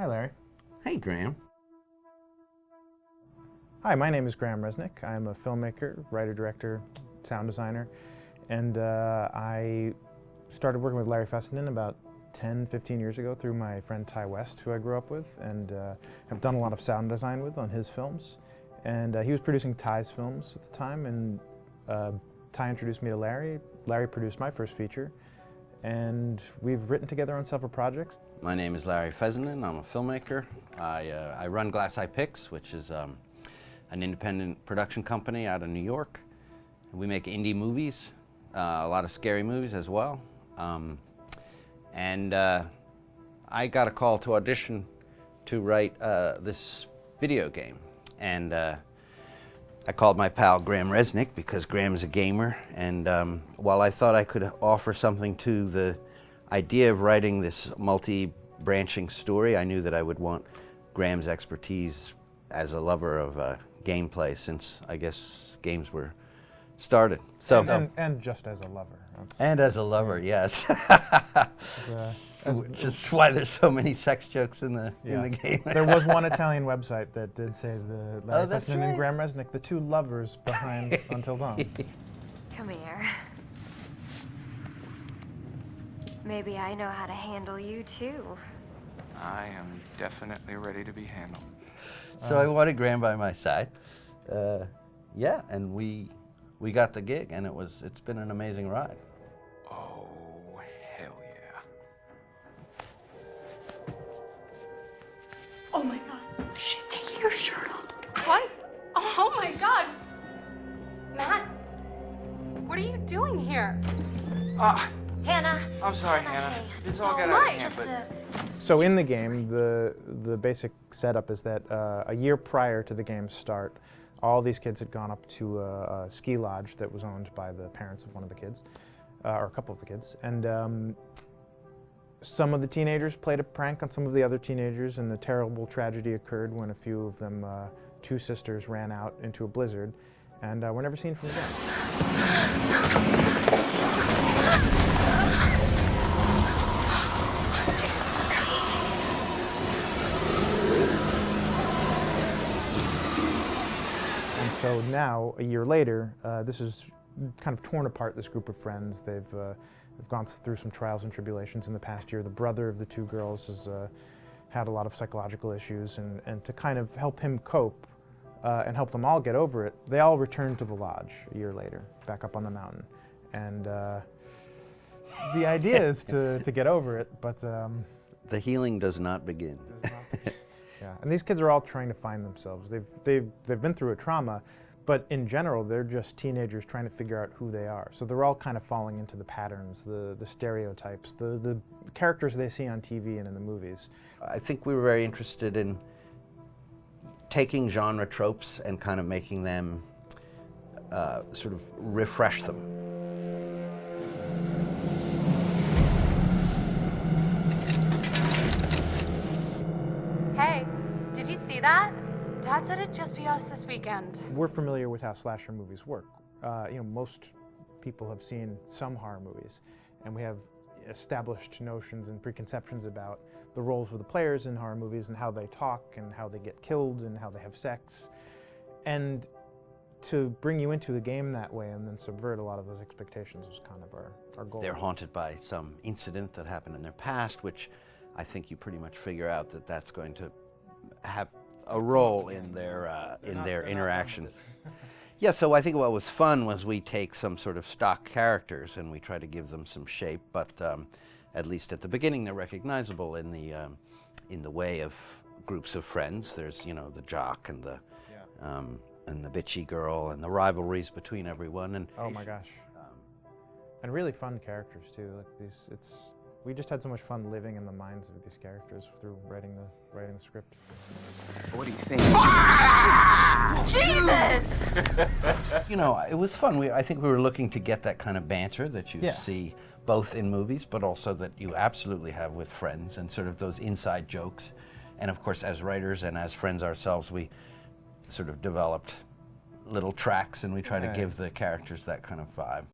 Hi, Larry. Hey, Graham. Hi, my name is Graham Resnick. I'm a filmmaker, writer, director, sound designer, and I started working with Larry Fessenden about 10, 15 years ago through my friend Ty West, who I grew up with, and have done a lot of sound design with on his films. And he was producing Ty's films at the time, and Ty introduced me to Larry. Larry produced my first feature, and we've written together on several projects. My name is Larry Fessenden. I'm a filmmaker. I run Glass Eye Pix, which is an independent production company out of New York. We make indie movies, a lot of scary movies as well. I got a call to audition to write this video game. And I called my pal Graham Resnick because Graham is a gamer. And while I thought I could offer something to the idea of writing this multi-branching story, I knew that I would want Graham's expertise as a lover of gameplay, since I guess games were started. So and just as a lover. And as a lover, yes. Which is As, why there's so many sex jokes in the game. There was one Italian website that did say the Larry that's Fessenden right. and Graham Resnick, the two lovers behind Until Dawn. Come here. Maybe I know how to handle you too. I am definitely ready to be handled. So I wanted Graham by my side. Yeah, and we got the gig, and it's been an amazing ride. Oh, hell yeah. Oh my god, she's taking her shirt off. What? Oh my god. Matt, what are you doing here? Hannah. I'm sorry, Hannah, Hannah. hey. This all got Don't out of worry, hand, but So in the game, the basic setup is that a year prior to the game's start, all these kids had gone up to a ski lodge that was owned by the parents of one of the kids, or a couple of the kids, and some of the teenagers played a prank on some of the other teenagers, and a terrible tragedy occurred when a few of them, two sisters, ran out into a blizzard, and were never seen from again. And so now, a year later, this is kind of torn apart, this group of friends. They've gone through some trials and tribulations in the past year. The brother of the two girls has had a lot of psychological issues, and to kind of help him cope and help them all get over it, they all returned to the lodge a year later, back up on the mountain. And the idea is to get over it, but The healing does not begin. yeah, and these kids are all trying to find themselves. They've been through a trauma, but in general, they're just teenagers trying to figure out who they are. So they're all kind of falling into the patterns, the stereotypes, the characters they see on TV and in the movies. I think we were very interested in taking genre tropes and kind of making them sort of refresh them. Hey, did you see that? Dad said it'd just be us this weekend. We're familiar with how slasher movies work. Most people have seen some horror movies, and we have established notions and preconceptions about the roles of the players in horror movies and how they talk and how they get killed and how they have sex. And to bring you into the game that way and then subvert a lot of those expectations was kind of our goal. They're haunted by some incident that happened in their past, which I think you pretty much figure out that that's going to have a role in their interaction. Yeah, so I think what was fun was we take some sort of stock characters and we try to give them some shape, but at least at the beginning they're recognizable in the way of groups of friends. There's, the jock and the bitchy girl and the rivalries between everyone. And oh my gosh. And really fun characters too. Like we just had so much fun living in the minds of these characters through writing the script. what do you think? Jesus! It was fun. I think we were looking to get that kind of banter that you see both in movies, but also that you absolutely have with friends, and sort of those inside jokes. And of course, as writers and as friends ourselves, we sort of developed little tracks, and we try to give the characters that kind of vibe.